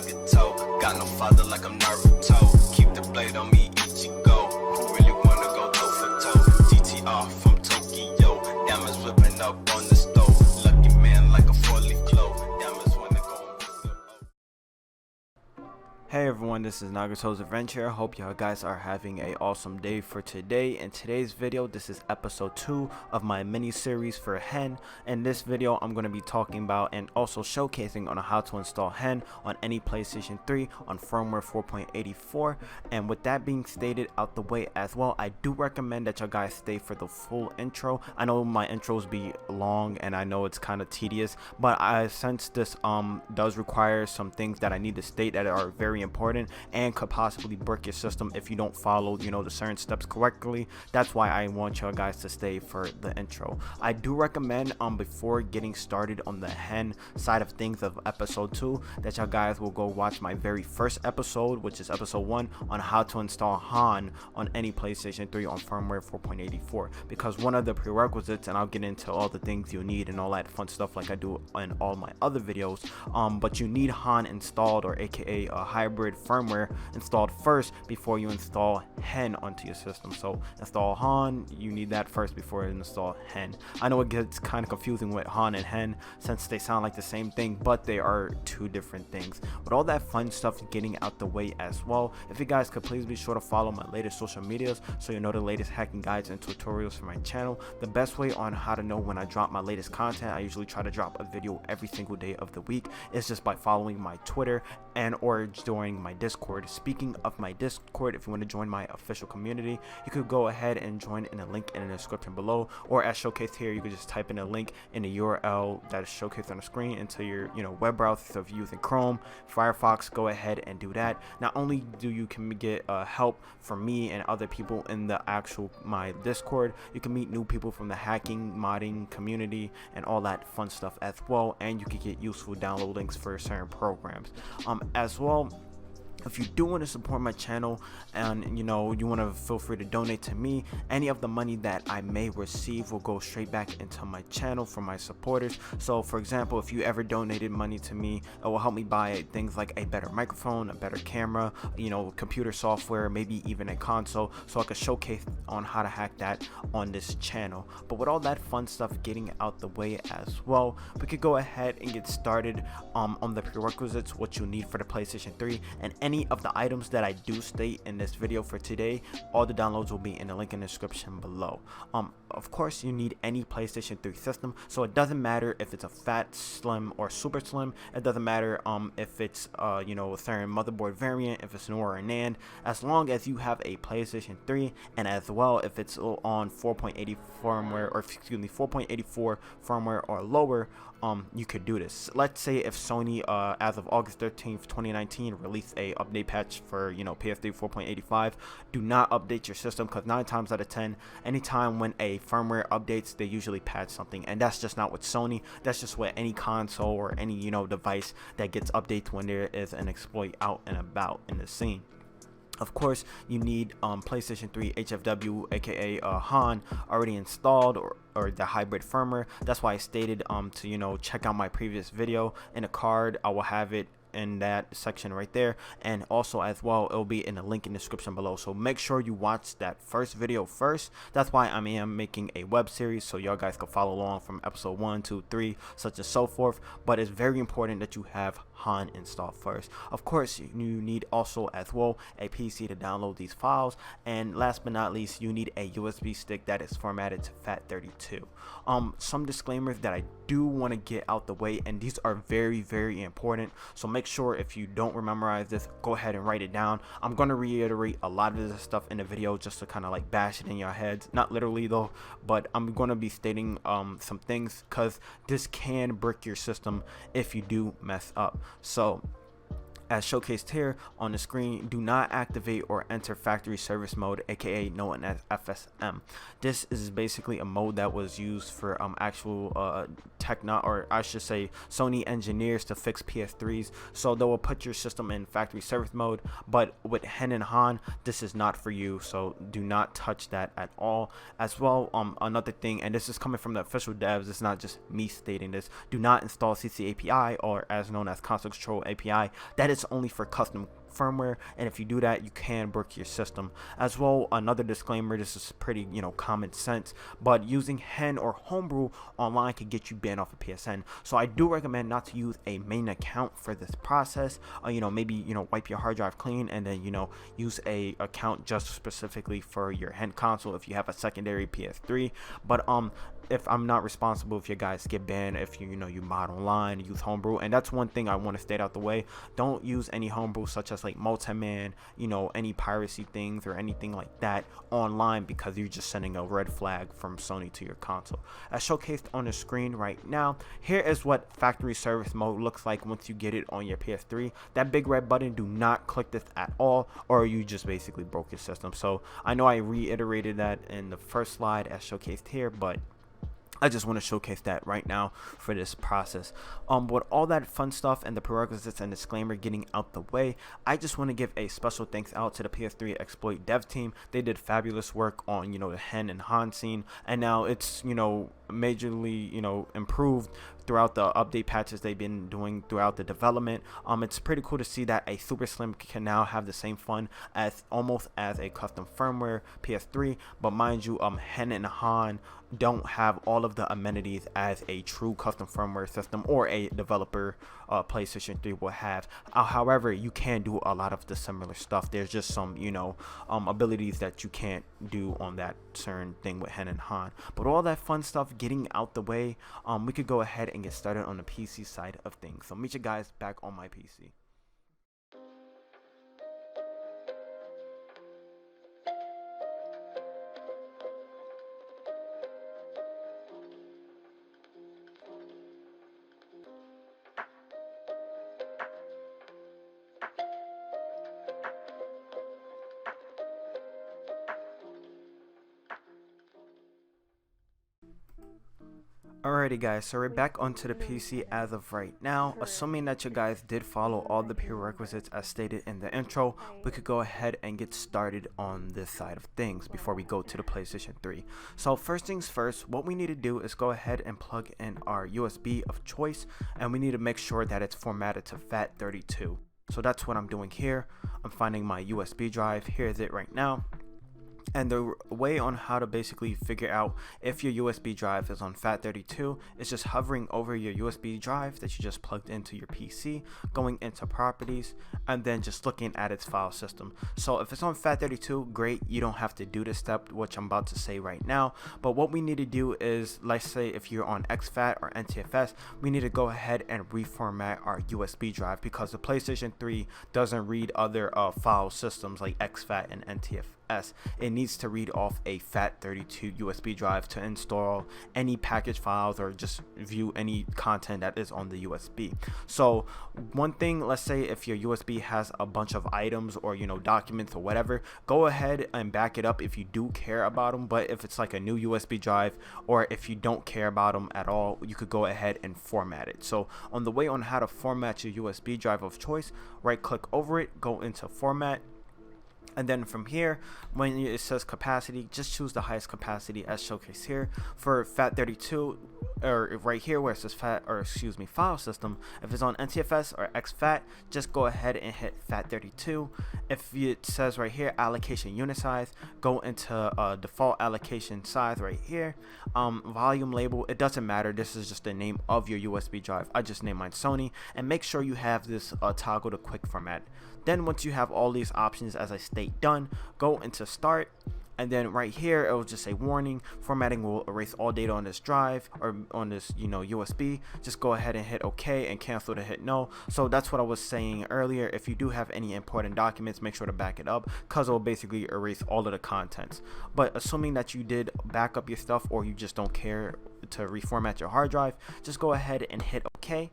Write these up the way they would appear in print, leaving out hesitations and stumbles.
Nagato. Got no father like I'm Naruto. Keep the blade on me, Ichigo. Who really wanna go toe for toe? GTR from Tokyo. Diamonds whipping up on the stove. Lucky man like a 4-leaf clove. Diamonds wanna go. Hey everyone, this is Nagato's Adventure. I hope y'all guys are having an awesome day for today. In today's video, this is episode 2 of my mini series for Hen. In this video, I'm going to be talking about and also showcasing on how to install Hen on any PlayStation 3 on firmware 4.84. And with that being stated out the way as well, I do recommend that y'all guys stay for the full intro. I know my intros be long and I know it's kind of tedious, but since this does require some things that I need to state that are very important and could possibly break your system if you don't follow the certain steps correctly, that's why I want y'all guys to stay for the intro. I do recommend before getting started on the Hen side of things of episode 2 that y'all guys will go watch my very first episode, which is episode 1, on how to install Han on any PlayStation 3 on firmware 4.84, because one of the prerequisites, and I'll get into all the things you need and all that fun stuff like I do in all my other videos, but you need Han installed, or aka a hybrid firmware installed first before you install Hen onto your system. So install Han, you need that first before you install Hen. I know it gets kind of confusing with Han and Hen since they sound like the same thing, but they are two different things. With all that fun stuff getting out the way as well, if you guys could please be sure to follow my latest social medias so you know the latest hacking guides and tutorials for my channel. The best way on how to know when I drop my latest content, I usually try to drop a video every single day of the week, is just by following my Twitter and or joining my Discord. Speaking of my Discord, if you want to join my official community, you could go ahead and join in the link in the description below, or as showcased here, you could just type in a link in the URL that is showcased on the screen into your web browser. So if you're using Chrome, Firefox, go ahead and do that. Not only do you can get help from me and other people in the actual my Discord, you can meet new people from the hacking, modding community and all that fun stuff as well, and you can get useful download links for certain programs as well. If you do want to support my channel and you want to feel free to donate to me, any of the money that I may receive will go straight back into my channel from my supporters. So for example, if you ever donated money to me, it will help me buy things like a better microphone, a better camera, computer software, maybe even a console, so I could showcase on how to hack that on this channel. But with all that fun stuff getting out the way as well, we could go ahead and get started on the prerequisites, what you need for the PlayStation 3, and any of the items that I do state in this video for today. All the downloads will be in the link in the description below. Of course, you need any PlayStation 3 system, so it doesn't matter if it's a FAT, Slim, or Super Slim. It doesn't matter if it's a certain motherboard variant, if it's NOR or NAND, as long as you have a PlayStation 3, and as well if it's on 4.80 firmware, or excuse me, 4.84 firmware or lower, you could do this. Let's say if Sony as of August 13th 2019 released a update patch for PS3 4.85, do not update your system, because 9 times out of 10, anytime when a firmware updates, they usually patch something, and that's just not with Sony. That's just with any console or any device that gets updates when there is an exploit out and about in the scene. Of course, you need PlayStation 3 HFW, aka Han, already installed, or the hybrid firmware. That's why I stated to check out my previous video. In a card, I will have it in that section right there, and also as well it'll be in the link in the description below. So make sure you watch that first video first. That's why I am making a web series, so y'all guys can follow along from episode 1, 2, 3, such and so forth. But it's very important that you have Han installed first. Of course, you need also as well a PC to download these files, and last but not least, you need a USB stick that is formatted to FAT32. Some disclaimers that I do want to get out the way, and these are very, very important, so make sure if you don't memorize this, go ahead and write it down. I'm going to reiterate a lot of this stuff in the video just to kind of like bash it in your heads, not literally though, but I'm going to be stating some things, because this can brick your system if you do mess up. So as showcased here on the screen, do not activate or enter factory service mode, aka known as FSM. This is basically a mode that was used for actual or I should say Sony engineers to fix PS3s, so they will put your system in factory service mode. But with Hen and Han, this is not for you, so do not touch that at all. As well, another thing, and this is coming from the official devs, it's not just me stating this, do not install CC API, or as known as console control API. That is is only for custom firmware, and if you do that, you can brick your system as well. Another disclaimer, this is pretty common sense, but using hen or homebrew online could get you banned off of PSN. So I do recommend not to use a main account for this process. Maybe wipe your hard drive clean and then use a account just specifically for your hen console if you have a secondary PS3. But if I'm not responsible if you guys get banned if you mod online, use homebrew. And that's one thing I want to state out the way: don't use any homebrew such as like multi-man, any piracy things or anything like that online, because you're just sending a red flag from Sony to your console. As showcased on the screen right now, here is what factory service mode looks like once you get it on your PS3. That big red button, do not click this at all, or you just basically broke your system. So I know I reiterated that in the first slide as showcased here, but I just want to showcase that right now for this process. With all that fun stuff and the prerequisites and disclaimer getting out the way, I just want to give a special thanks out to the PS3 exploit dev team. They did fabulous work on the hen and han scene, and now it's majorly improved throughout the update patches they've been doing throughout the development. It's pretty cool to see that a SUPERSLIM can now have the same fun as almost as a custom firmware PS3, but mind you, hen and han don't have all of the amenities as a true custom firmware system or a developer PlayStation 3 will have. However, you can do a lot of the similar stuff. There's just some abilities that you can't do on that certain thing with hen and han. But all that fun stuff getting out the way, we could go ahead and get started on the PC side of things. So meet you guys back on my PC. Alrighty guys, so we're back onto the PC as of right now. Assuming that you guys did follow all the prerequisites as stated in the intro, we could go ahead and get started on this side of things before we go to the PlayStation 3. So first things first, what we need to do is go ahead and plug in our USB of choice, and we need to make sure that it's formatted to FAT32. So that's what I'm doing here. I'm finding my USB drive. Here's it right now. And the way on how to basically figure out if your USB drive is on FAT32 is just hovering over your USB drive that you just plugged into your PC, going into properties, and then just looking at its file system. So if it's on FAT32, great, you don't have to do this step, which I'm about to say right now. But what we need to do is, let's say if you're on exFAT or NTFS, we need to go ahead and reformat our USB drive, because the PlayStation 3 doesn't read other file systems like exFAT and NTFS. It needs to read off a FAT32 USB drive to install any package files or just view any content that is on the USB. So one thing, let's say if your USB has a bunch of items or documents or whatever, go ahead and back it up if you do care about them. But if it's like a new USB drive, or if you don't care about them at all, you could go ahead and format it. So on the way on how to format your USB drive of choice, right click over it, go into format. And then from here, when it says capacity, just choose the highest capacity as showcased here. For FAT32, or right here where it says file system, if it's on NTFS or exFAT, just go ahead and hit FAT32. If it says right here allocation unit size, go into default allocation size right here. Volume label, it doesn't matter, this is just the name of your USB drive. I just named mine Sony, and make sure you have this toggle to quick format. Then once you have all these options as I state done, go into start, and then right here it will just say warning, formatting will erase all data on this drive or on this USB. Just go ahead and hit OK and cancel to hit no. So that's what I was saying earlier. If you do have any important documents, make sure to back it up, because it will basically erase all of the contents. But assuming that you did back up your stuff, or you just don't care to reformat your hard drive, just go ahead and hit OK.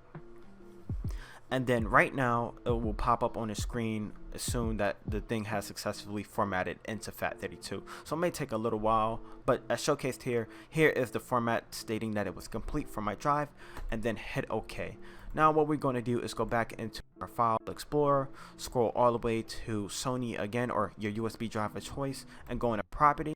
And then right now it will pop up on the screen soon that the thing has successfully formatted into FAT32. So it may take a little while, but as showcased here is the format stating that it was complete for my drive, and then hit OK. Now what we're going to do is go back into our file explorer, scroll all the way to Sony again, or your USB drive of choice, and go into property.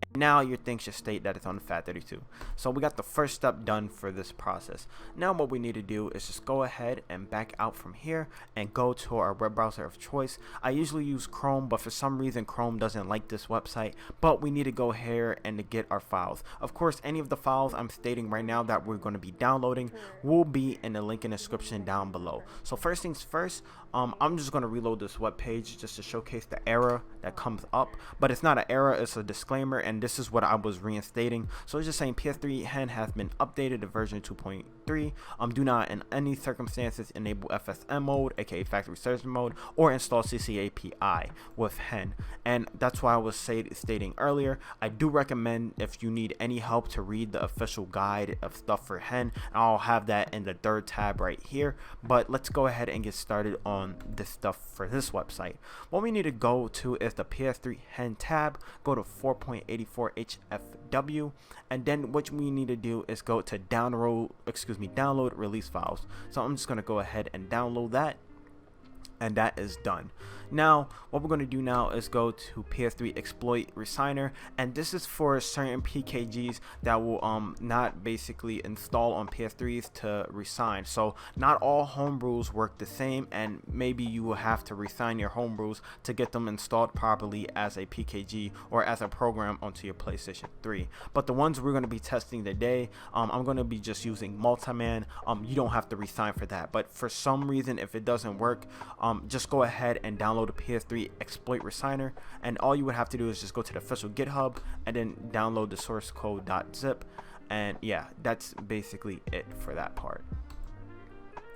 And now your thing should state that it's on FAT32. So we got the first step done for this process. Now what we need to do is just go ahead and back out from here and go to our web browser of choice. I usually use Chrome, but for some reason Chrome doesn't like this website, but we need to go here and to get our files. Of course, any of the files I'm stating right now that we're going to be downloading will be in the link in the description down below. So first things first, I'm just going to reload this web page just to showcase the error that comes up, but it's not an error, it's a disclaimer, and this is what I was reinstating. So it's just saying PS3 hen has been updated to version 2.3. Do not in any circumstances enable FSM mode, aka factory search mode, or install CCAPI with hen. And that's why I was stating earlier, I do recommend, if you need any help, to read the official guide of stuff for hen. I'll have that in the third tab right here, but let's go ahead and get started on this stuff for this website. What we need to go to is the PS3 hen tab, go to 4.84 HFW, and then what we need to do is go to download release files. So I'm just going to go ahead and download that, and that is done. Now what we're going to do now is go to PS3 exploit resigner, and this is for certain PKGs that will not basically install on PS3s to resign. So not all homebrews work the same, and maybe you will have to resign your homebrews to get them installed properly as a PKG or as a program onto your PlayStation 3. But the ones we're going to be testing today, I'm going to be just using multiman. You don't have to resign for that, but for some reason if it doesn't work, just go ahead and download the PS3 exploit resigner, and all you would have to do is just go to the official GitHub and then download the source code.zip, and yeah, that's basically it for that part.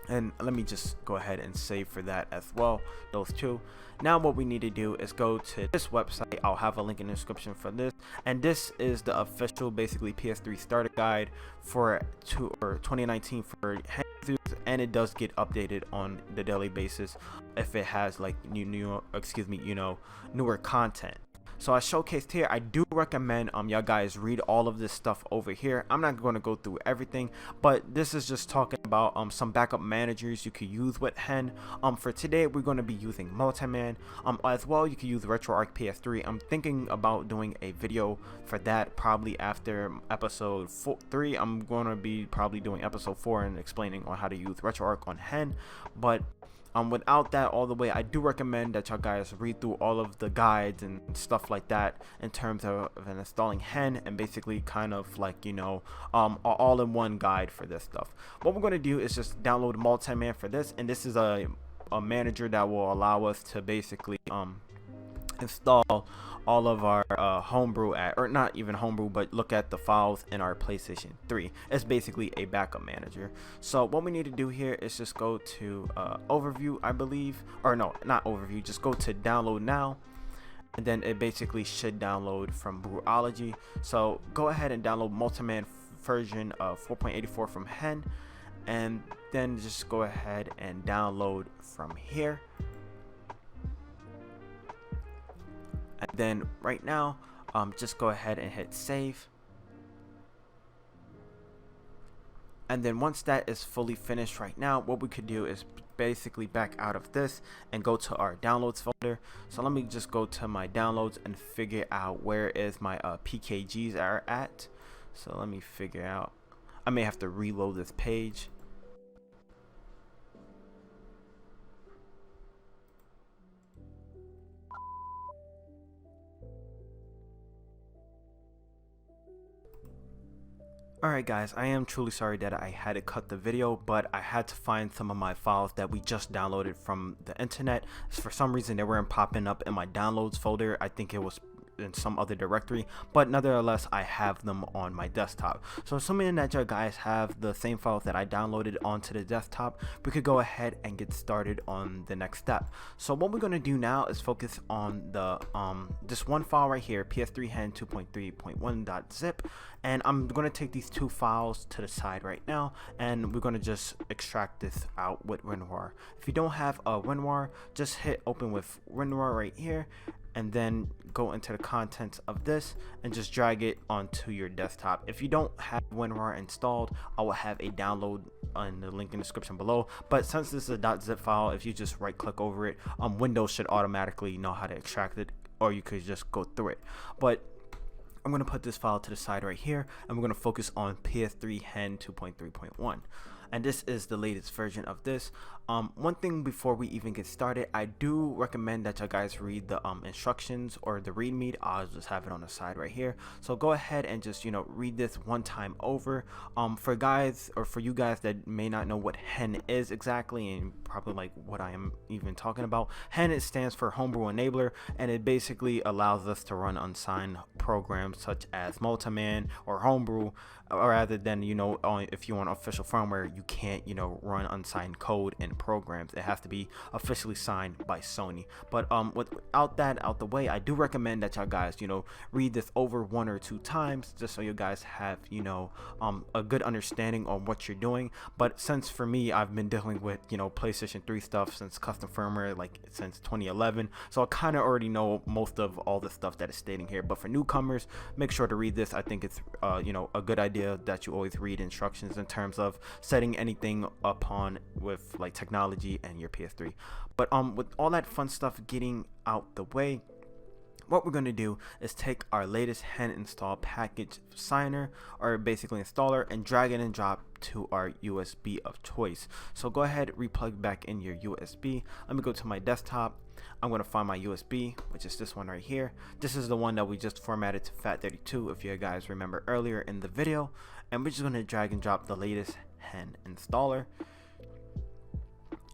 And let me just go ahead and save for that as well, those two. Now what we need to do is go to this website. I'll have a link in the description for this, and this is the official basically PS3 starter guide for 2019 for hen users, and it does get updated on the daily basis if it has like newer content. So I showcased here, I do recommend y'all guys read all of this stuff over here. I'm not going to go through everything, but this is just talking about some backup managers you could use with hen. For today we're going to be using multiman. As well, you can use RetroArch PS3. I'm thinking about doing a video for that probably after episode 3. I'm going to be probably doing episode 4 and explaining on how to use RetroArch on hen. But without that all the way, I do recommend that y'all guys read through all of the guides and stuff like that in terms of installing hen, and basically kind of like, you know, all-in-one guide for this stuff. What we're going to do is just download multiman for this, and this is a manager that will allow us to basically install all of our homebrew or not even homebrew, but look at the files in our PlayStation 3. It's basically a backup manager. So what we need to do here is just go to overview, I believe, or no, not overview, just go to download now, and then it basically should download from Brewology. So go ahead and download multiman version of 4.84 from hen, and then just go ahead and download from here. And then right now, just go ahead and hit save. And then once that is fully finished right now, what we could do is basically back out of this and go to our downloads folder. So let me just go to my downloads and figure out where is my PKGs are at. So let me figure out, I may have to reload this page. Alright guys, I am truly sorry that I had to cut the video, but I had to find some of my files that we just downloaded from the internet. For some reason they weren't popping up in my downloads folder. I think it was in some other directory, but nevertheless I have them on my desktop. So assuming that you guys have the same files that I downloaded onto the desktop, we could go ahead and get started on the next step. So what we're going to do now is focus on the this one file right here, PS3 hen 2.3.1.zip, and I'm going to take these two files to the side right now, and we're going to just extract this out with WinRAR. If you don't have a WinRAR, just hit open with WinRAR right here, and then go into the contents of this and just drag it onto your desktop. If you don't have WinRAR installed, I will have a download on the link in the description below, but since this is a .zip file, if you just right click over it, Windows should automatically know how to extract it, or you could just go through it. But I'm going to put this file to the side right here, and we're going to focus on PS3 Hen 2.3.1. And this is the latest version of this. One thing before we even get started, I do recommend that you guys read the instructions or the readme. I'll just have it on the side right here. So go ahead and just, you know, read this one time over. For guys, or for you guys that may not know what Hen is exactly, and probably like what I am even talking about, Hen, it stands for Homebrew Enabler, and it basically allows us to run unsigned programs such as Multiman or Homebrew, or rather than, you know, if you want official firmware, you can't, you know, run unsigned code in programs. It has to be officially signed by Sony. But without that out the way, I do recommend that y'all guys, you know, read this over 1 or 2 times, just so you guys have, you know, a good understanding on what you're doing. But since for me, I've been dealing with, you know, PlayStation 3 stuff since custom firmware, like since 2011, so I kind of already know most of all the stuff that is stating here. But for newcomers, make sure to read this. I think it's you know, a good idea that you always read instructions in terms of setting anything upon with like technology and your PS3. But with all that fun stuff getting out the way, what we're going to do is take our latest Hen install package signer, or basically installer, and drag it and drop to our USB of choice. So go ahead, replug back in your USB. Let me go to my desktop. I'm going to find my USB, which is this one right here. This is the one that we just formatted to FAT32, if you guys remember earlier in the video. And we're just going to drag and drop the latest Hen installer.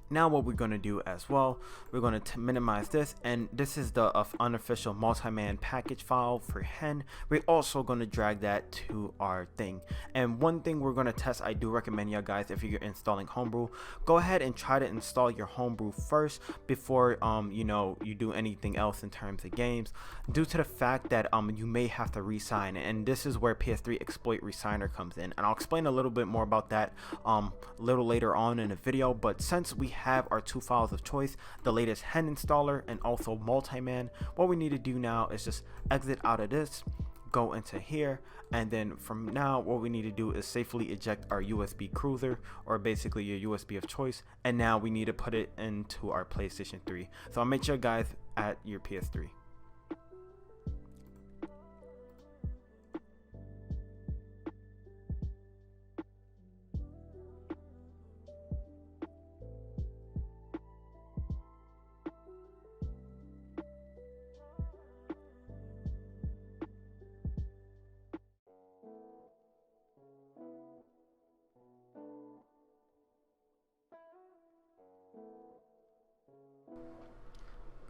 Now what we're going to do as well, we're going to minimize this, and this is the unofficial multi-man package file for Hen. We're also going to drag that to our thing. And one thing we're going to test, I do recommend you guys, if you're installing Homebrew, go ahead and try to install your Homebrew first before you know, you do anything else in terms of games, due to the fact that you may have to resign, and this is where PS3 exploit resigner comes in, and I'll explain a little bit more about that a little later on in the video. But since we have our 2 files of choice, the latest Hen installer and also multi-man, what we need to do now is just exit out of this, go into here, and then from now what we need to do is safely eject our USB cruiser, or basically your USB of choice, and now we need to put it into our PlayStation 3. So I'll make sure guys at your PS3.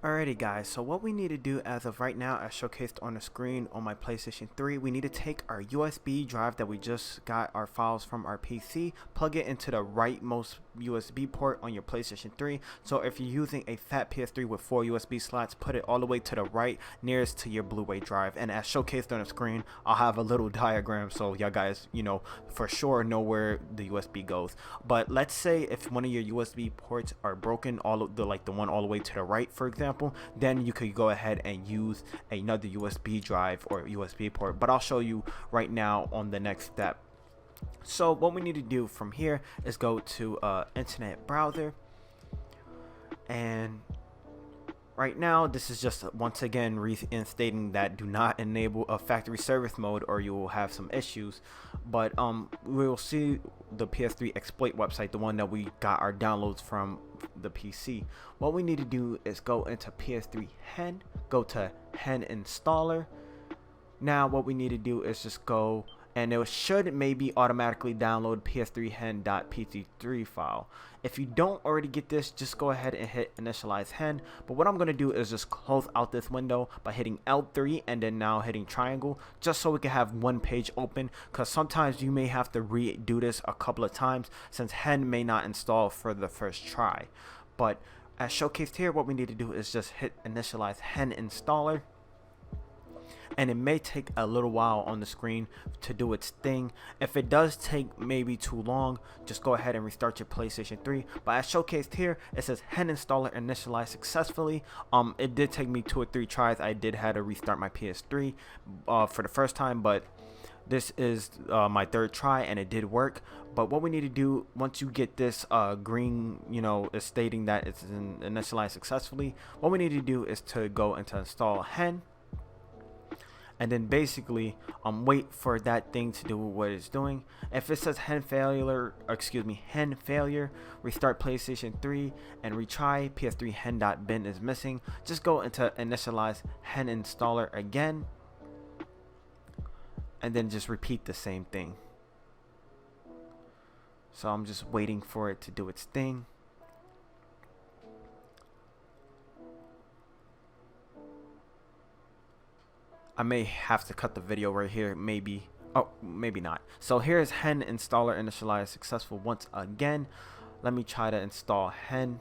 Alrighty guys, so what we need to do as of right now, as showcased on the screen on my PlayStation 3, we need to take our USB drive that we just got our files from our PC, plug it into the rightmost USB port on your PlayStation 3. So if you're using a fat PS3 with 4 USB slots, put it all the way to the right, nearest to your Blu-ray drive. And as showcased on the screen, I'll have a little diagram so y'all guys, you know, for sure know where the USB goes. But let's say if one of your USB ports are broken, all of the, like the one all the way to the right, for example, then you could go ahead and use another USB drive or USB port. But I'll show you right now on the next step. So what we need to do from here is go to internet browser, and right now this is just once again reinstating that do not enable a factory service mode or you will have some issues. But we will see the PS3 exploit website, the one that we got our downloads from the PC. What we need to do is go into PS3 Hen, go to Hen installer. Now what we need to do is just go, and it should maybe automatically download ps3hen.pt3 file. If you don't already get this, just go ahead and hit initialize Hen. But what I'm going to do is just close out this window by hitting L3 and then now hitting triangle, just so we can have one page open, because sometimes you may have to redo this a couple of times since Hen may not install for the first try. But as showcased here, what we need to do is just hit initialize Hen installer. And it may take a little while on the screen to do its thing. If it does take maybe too long, just go ahead and restart your PlayStation 3. But as showcased here, it says Hen installer initialized successfully. It did take me 2 or 3 tries. I did have to restart my PS3 for the first time, but this is my 3rd try and it did work. But what we need to do once you get this green, you know, is stating that it's initialized successfully, what we need to do is to go into install Hen. and then basically wait for that thing to do what it's doing. If it says hen failure, restart PlayStation 3 and retry. PS3 hen.bin is missing. Just go into initialize hen installer again, and then just repeat the same thing. So I'm just waiting for it to do its thing. I may have to cut the video right here, maybe. Oh, maybe not. So here's hen installer initialized successful once again. Let me try to install hen,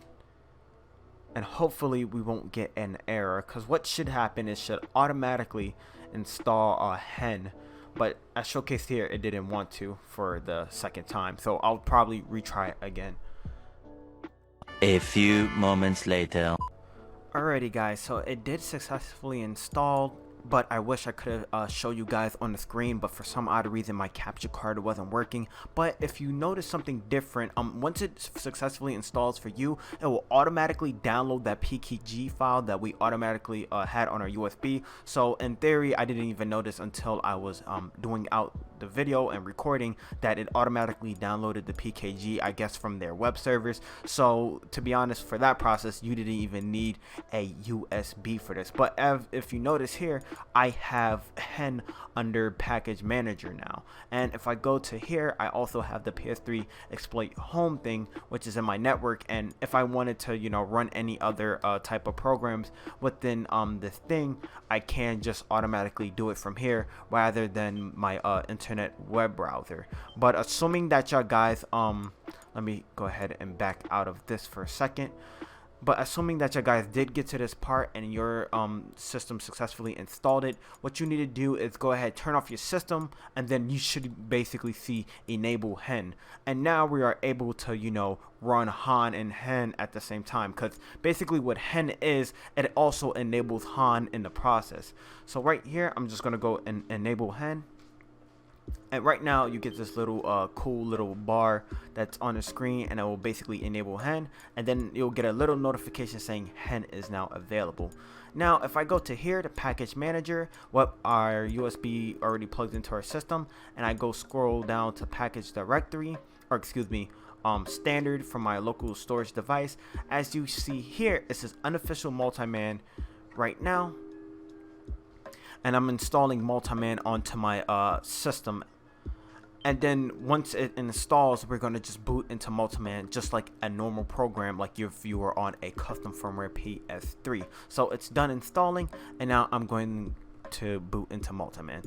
and hopefully we won't get an error, because what should happen is should automatically install a hen, but as showcased here, it didn't want to for the second time, so I'll probably retry it again. A few moments later. Alrighty guys, so it did successfully install, but I wish I could have show you guys on the screen, but for some odd reason my capture card wasn't working. But if you notice something different, once it successfully installs for you, it will automatically download that PKG file that we automatically had on our USB. So in theory, I didn't even notice until I was doing out the video and recording that it automatically downloaded the PKG, I guess from their web servers. So to be honest, for that process you didn't even need a USB for this. But if you notice here, I have hen under package manager now, and if I go to here, I also have the PS3 exploit home thing, which is in my network. And if I wanted to, you know, run any other type of programs within this thing, I can just automatically do it from here rather than my internet web browser. But assuming that y'all guys let me go ahead and back out of this for a second. But assuming that you guys did get to this part and your system successfully installed it, what you need to do is go ahead, turn off your system, and then you should basically see enable hen. And now we are able to, you know, run han and hen at the same time, because basically what hen is, it also enables han in the process. So right here, I'm just gonna go and enable hen. And right now you get this little cool little bar that's on the screen, and it will basically enable hen, and then you'll get a little notification saying hen is now available. Now if I go to here, the package manager, what our USB already plugged into our system, and I go scroll down to package directory, or excuse me, standard from my local storage device, as you see here, it says unofficial multi-man right now. And I'm installing multi-man onto my system, and then once it installs, we're going to just boot into multi-man just like a normal program, like if you were on a custom firmware PS3. So it's done installing, and now I'm going to boot into multi-man.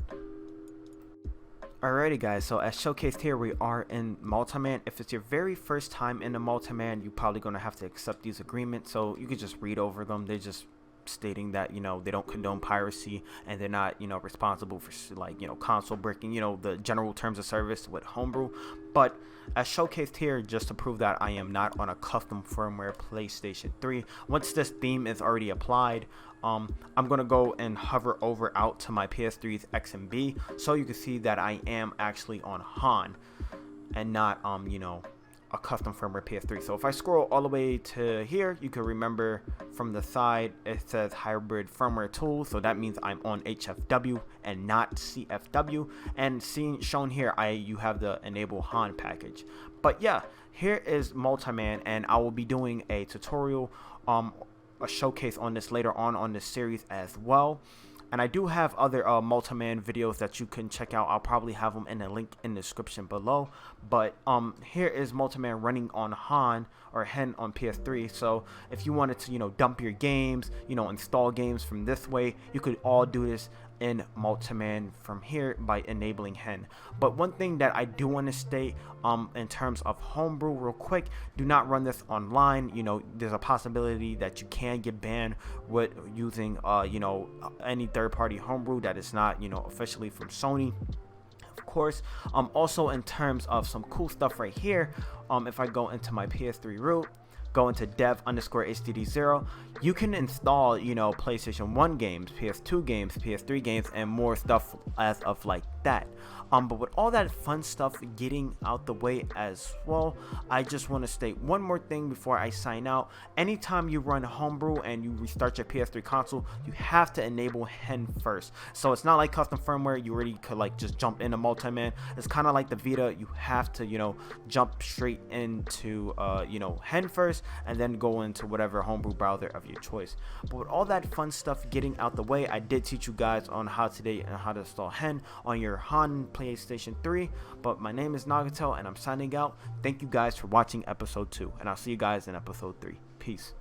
Alrighty guys, so as showcased here, we are in multi-man. If it's your very first time in the multi-man, you're probably going to have to accept these agreements, so you could just read over them. They just stating that, you know, they don't condone piracy, and they're not, you know, responsible for, like, you know, console breaking, you know, the general terms of service with Homebrew. But as showcased here, just to prove that I am not on a custom firmware PlayStation 3, once this theme is already applied, I'm gonna go and hover over out to my PS3's XMB, so you can see that I am actually on Han and not you know, a custom firmware PS3. So if I scroll all the way to here, you can remember from the side it says hybrid firmware tool, so that means I'm on HFW and not CFW. And shown here, you have the enable Han package. But yeah, here is multi-man, and I will be doing a tutorial, a showcase on this later on this series as well. And I do have other multi-man videos that you can check out. I'll probably have them in a link in the description below. But here is multi-man running on Han or hen on PS3. So if you wanted to, you know, dump your games, you know, install games from this way, you could all do this in multi-man from here by enabling hen. But one thing that I do want to state in terms of Homebrew real quick, do not run this online. You know, there's a possibility that you can get banned with using you know, any third-party Homebrew that is not, you know, officially from Sony, of course. Also in terms of some cool stuff right here, if I go into my PS3 root, go into dev_htd0, you can install, you know, PlayStation 1 games, PS2 games, PS3 games, and more stuff as of like that. But with all that fun stuff getting out the way as well, I just want to state one more thing before I sign out. Anytime you run Homebrew and you restart your PS3 console, you have to enable hen first. So it's not like custom firmware, you already could like just jump into multi-man. It's kind of like the Vita, you have to, you know, jump straight into you know, hen first and then go into whatever Homebrew browser of your choice. But with all that fun stuff getting out the way, I did teach you guys on how today and how to install hen on your Han PlayStation 3. But my name is Nagato and I'm signing out. Thank you guys for watching episode 2, and I'll see you guys in episode 3. Peace.